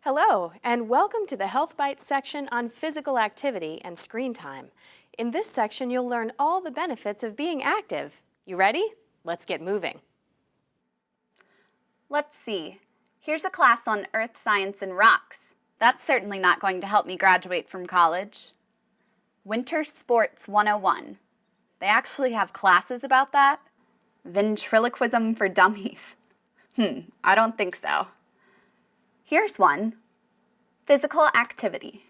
Hello, and welcome to the Health Bites section on physical activity and screen time. In this section, you'll learn all the benefits of being active. You ready? Let's get moving. Let's see. Here's a class on earth science and rocks. That's certainly not going to help me graduate from college. Winter Sports 101. They actually have classes about that? Ventriloquism for dummies. I don't think so. Here's one. Physical activity.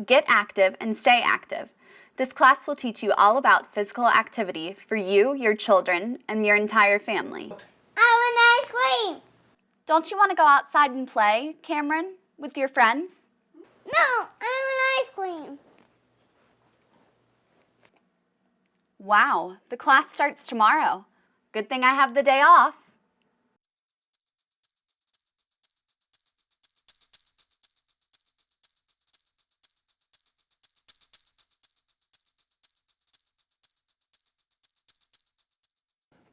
Get active and stay active. This class will teach you all about physical activity for you, your children, and your entire family. I want ice cream. Don't you want to go outside and play, Cameron, with your friends? No, I want ice cream. Wow, the class starts tomorrow. Good thing I have the day off.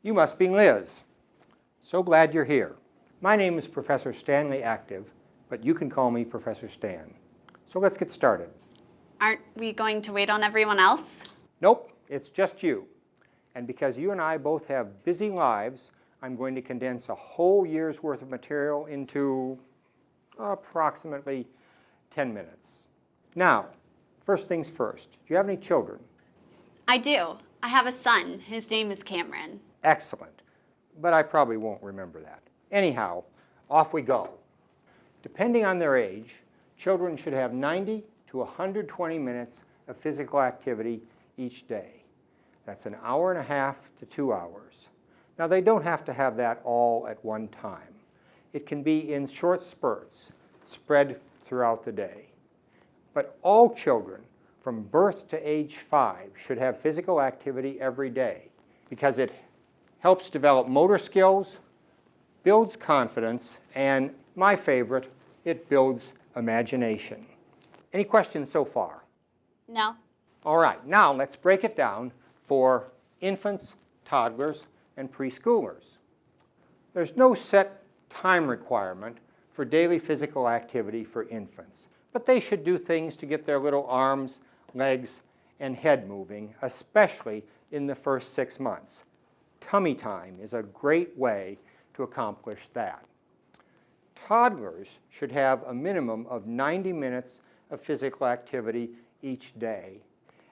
You must be Liz. So glad you're here. My name is Professor Stanley Active, but you can call me Professor Stan. So let's get started. Aren't we going to wait on everyone else? Nope, it's just you. And because you and I both have busy lives, I'm going to condense a whole year's worth of material into approximately 10 minutes. Now, first things first, do you have any children? I do. I have a son. His name is Cameron. Excellent, but I probably won't remember that. Anyhow, off we go. Depending on their age, children should have 90 to 120 minutes of physical activity each day. That's an hour and a half to 2 hours. Now, they don't have to have that all at one time. It can be in short spurts, spread throughout the day. But all children from birth to age 5 should have physical activity every day because it helps develop motor skills, builds confidence, and my favorite, it builds imagination. Any questions so far? No. All right, now let's break it down for infants, toddlers, and preschoolers. There's no set time requirement for daily physical activity for infants, but they should do things to get their little arms, legs, and head moving, especially in the first 6 months. Tummy time is a great way to accomplish that. Toddlers should have a minimum of 90 minutes of physical activity each day,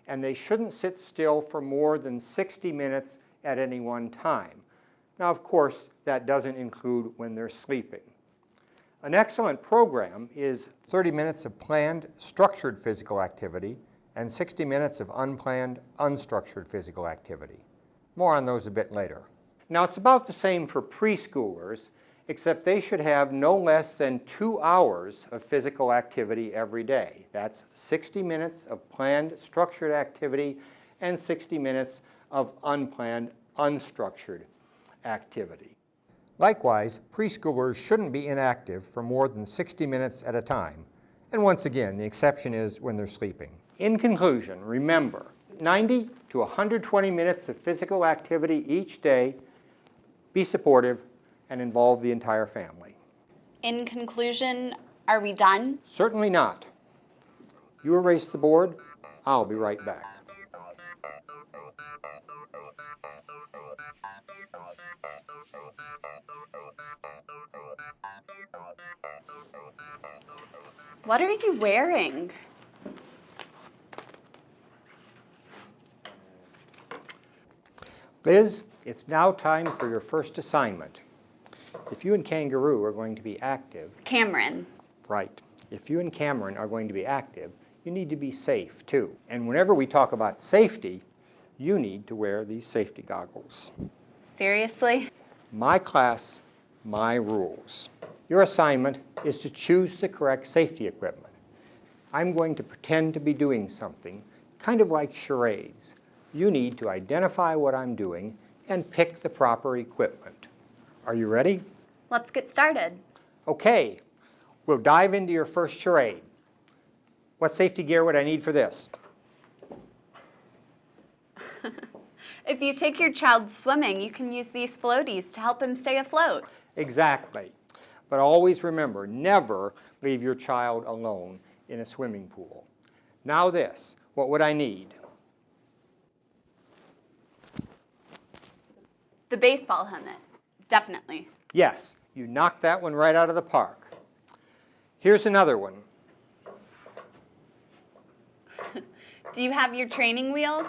and they shouldn't sit still for more than 60 minutes at any one time. Now, of course, that doesn't include when they're sleeping. An excellent program is 30 minutes of planned, structured physical activity and 60 minutes of unplanned, unstructured physical activity. More on those a bit later. Now, it's about the same for preschoolers, except they should have no less than 2 hours of physical activity every day. That's 60 minutes of planned, structured activity and 60 minutes of unplanned, unstructured activity. Likewise, preschoolers shouldn't be inactive for more than 60 minutes at a time. And once again, the exception is when they're sleeping. In conclusion, remember, 90 to 120 minutes of physical activity each day, be supportive, and involve the entire family. In conclusion, are we done? Certainly not. You erase the board, I'll be right back. What are you wearing? Liz, it's now time for your first assignment. If you and Kangaroo are going to be active, Cameron. right, if you and Cameron are going to be active, you need to be safe too. And whenever we talk about safety, you need to wear these safety goggles. Seriously? My class, my rules. Your assignment is to choose the correct safety equipment. I'm going to pretend to be doing something, kind of like charades. You need to identify what I'm doing and pick the proper equipment. Are you ready? Let's get started. Okay, we'll dive into your first charade. What safety gear would I need for this? If you take your child swimming, you can use these floaties to help him stay afloat. Exactly. But always remember, never leave your child alone in a swimming pool. Now this, what would I need? The baseball helmet, definitely. Yes, you knocked that one right out of the park. Here's another one. Do you have your training wheels?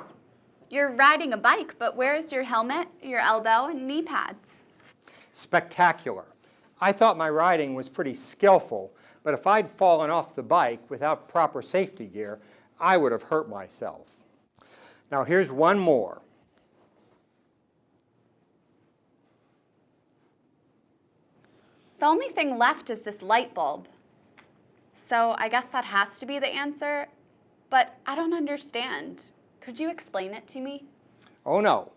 You're riding a bike, but where's your helmet, your elbow, and knee pads? Spectacular. I thought my riding was pretty skillful, but if I'd fallen off the bike without proper safety gear, I would have hurt myself. Now here's one more. The only thing left is this light bulb. So I guess that has to be the answer, but I don't understand. Could you explain it to me? Oh no,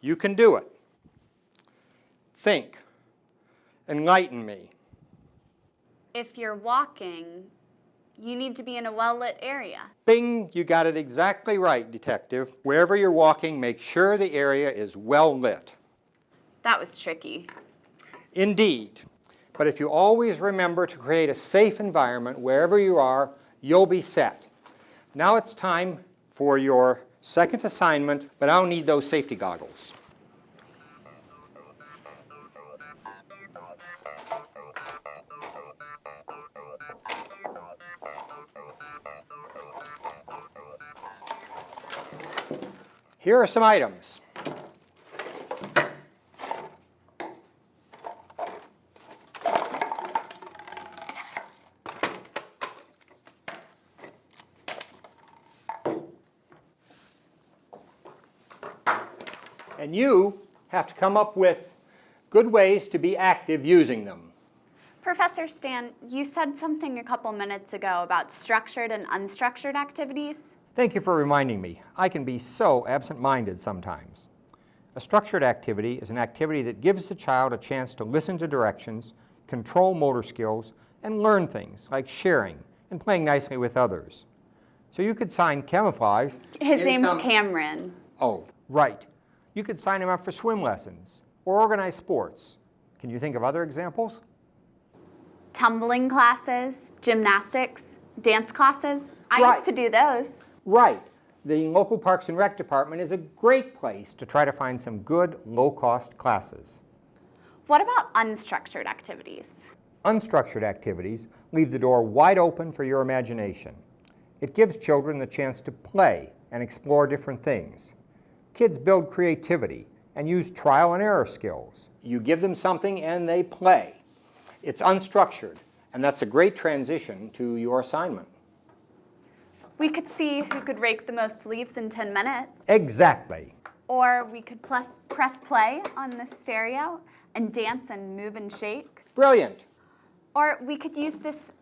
you can do it. Think. Enlighten me. If you're walking, you need to be in a well-lit area. Bing, you got it exactly right, Detective. Wherever you're walking, make sure the area is well lit. That was tricky. Indeed. But if you always remember to create a safe environment wherever you are, you'll be set. Now it's time for your second assignment, but I'll need those safety goggles. Here are some items. And you have to come up with good ways to be active using them. Professor Stan, you said something a couple minutes ago about structured and unstructured activities. Thank you for reminding me. I can be so absent-minded sometimes. A structured activity is an activity that gives the child a chance to listen to directions, control motor skills, and learn things like sharing and playing nicely with others. So you could sign camouflage. His name's Cameron. Oh, right. You could sign him up for swim lessons or organize sports. Can you think of other examples? Tumbling classes, gymnastics, dance classes. I Right. used to do those. Right. The local Parks and Rec department is a great place to try to find some good, low-cost classes. What about unstructured activities? Unstructured activities leave the door wide open for your imagination. It gives children the chance to play and explore different things. Kids build creativity and use trial and error skills. You give them something and they play. It's unstructured, and that's a great transition to your assignment. We could see who could rake the most leaves in 10 minutes. Exactly. Or we could press play on the stereo and dance and move and shake. Brilliant. Or we could use this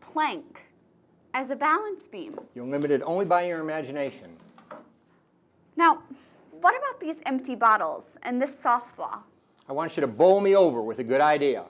plank as a balance beam. You're limited only by your imagination. Now, what about these empty bottles and this softball? I want you to bowl me over with a good idea.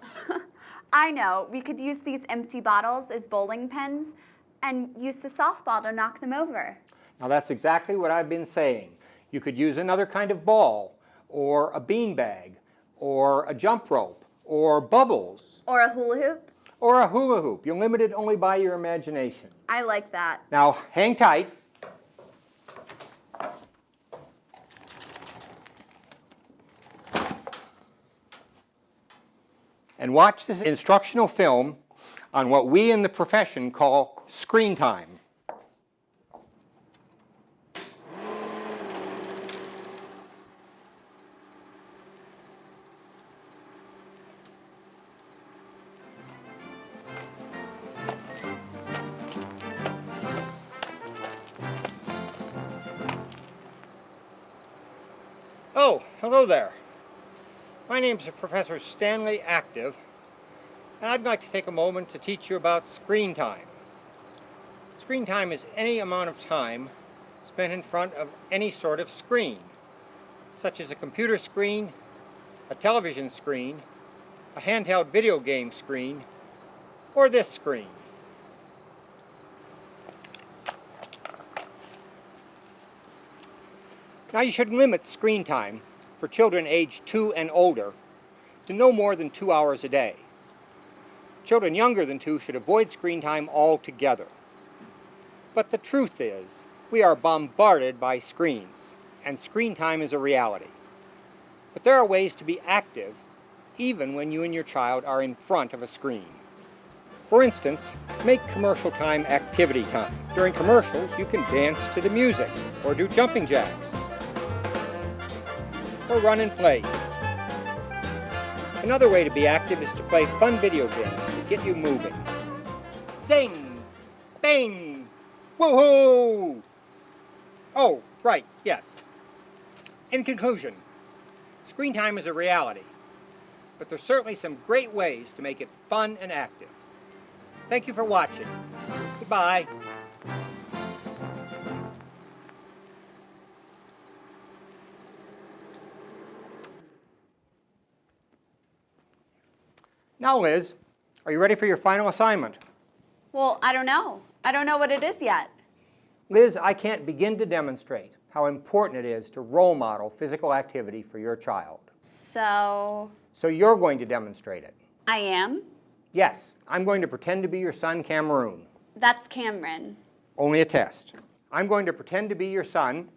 I know, we could use these empty bottles as bowling pins and use the softball to knock them over. Now that's exactly what I've been saying. You could use another kind of ball, or a beanbag, or a jump rope, or bubbles. Or a hula hoop. Or a hula hoop. You're limited only by your imagination. I like that. Now hang tight. And watch this instructional film on what we in the profession call screen time. Oh, hello there. My name is Professor Stanley Active, and I'd like to take a moment to teach you about screen time. Screen time is any amount of time spent in front of any sort of screen, such as a computer screen, a television screen, a handheld video game screen, or this screen. Now you should limit screen time for children aged 2 and older to no more than 2 hours a day. Children younger than 2 should avoid screen time altogether. But the truth is, we are bombarded by screens, and screen time is a reality. But there are ways to be active even when you and your child are in front of a screen. For instance, make commercial time activity time. During commercials, you can dance to the music, or do jumping jacks, or run in place. Another way to be active is to play fun video games that get you moving. Zing! Bang! Woohoo! Oh, right, yes. In conclusion, screen time is a reality, but there's certainly some great ways to make it fun and active. Thank you for watching. Goodbye. Now, Liz, are you ready for your final assignment? Well, I don't know. I don't know what it is yet. Liz, I can't begin to demonstrate how important it is to role model physical activity for your child. So you're going to demonstrate it. I am? Yes, I'm going to pretend to be your son, Cameroon. That's Cameron. Only a test. I'm going to pretend to be your son,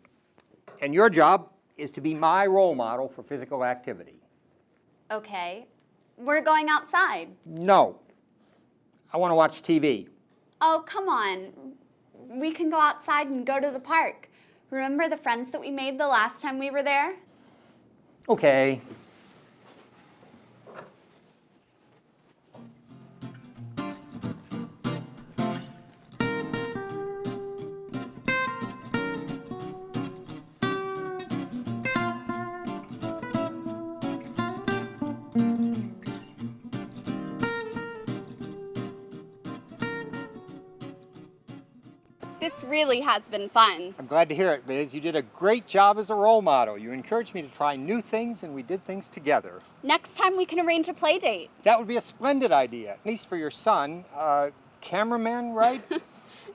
and your job is to be my role model for physical activity. Okay. We're going outside. No. I want to watch TV. Oh, come on. We can go outside and go to the park. Remember the friends that we made the last time we were there? Okay. This really has been fun. I'm glad to hear it, Liz. You did a great job as a role model. You encouraged me to try new things, and we did things together. Next time we can arrange a play date. That would be a splendid idea, at least for your son. Cameraman, right?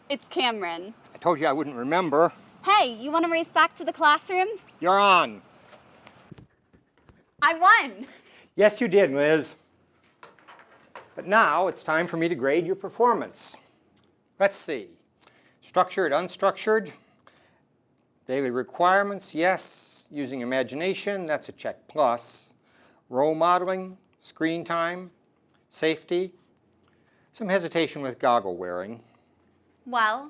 It's Cameron. I told you I wouldn't remember. Hey, you want to race back to the classroom? You're on. I won. Yes, you did, Liz. But now it's time for me to grade your performance. Let's see. Structured, unstructured. Daily requirements, yes. Using imagination, that's a check plus. Role modeling, screen time, safety. Some hesitation with goggle wearing. Well,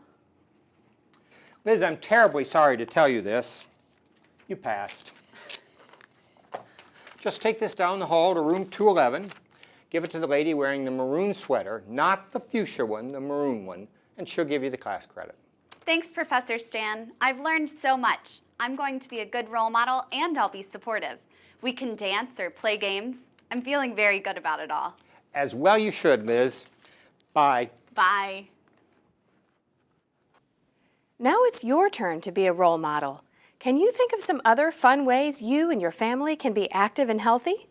Liz, I'm terribly sorry to tell you this. You passed. Just take this down the hall to room 211. Give it to the lady wearing the maroon sweater, not the fuchsia one, the maroon one, and she'll give you the class credit. thanks, Professor Stan. I've learned so much. I'm going to be a good role model, and I'll be supportive. We can dance or play games. I'm feeling very good about it all. As well you should, Liz. Bye. Bye. Now it's your turn to be a role model. Can you think of some other fun ways you and your family can be active and healthy?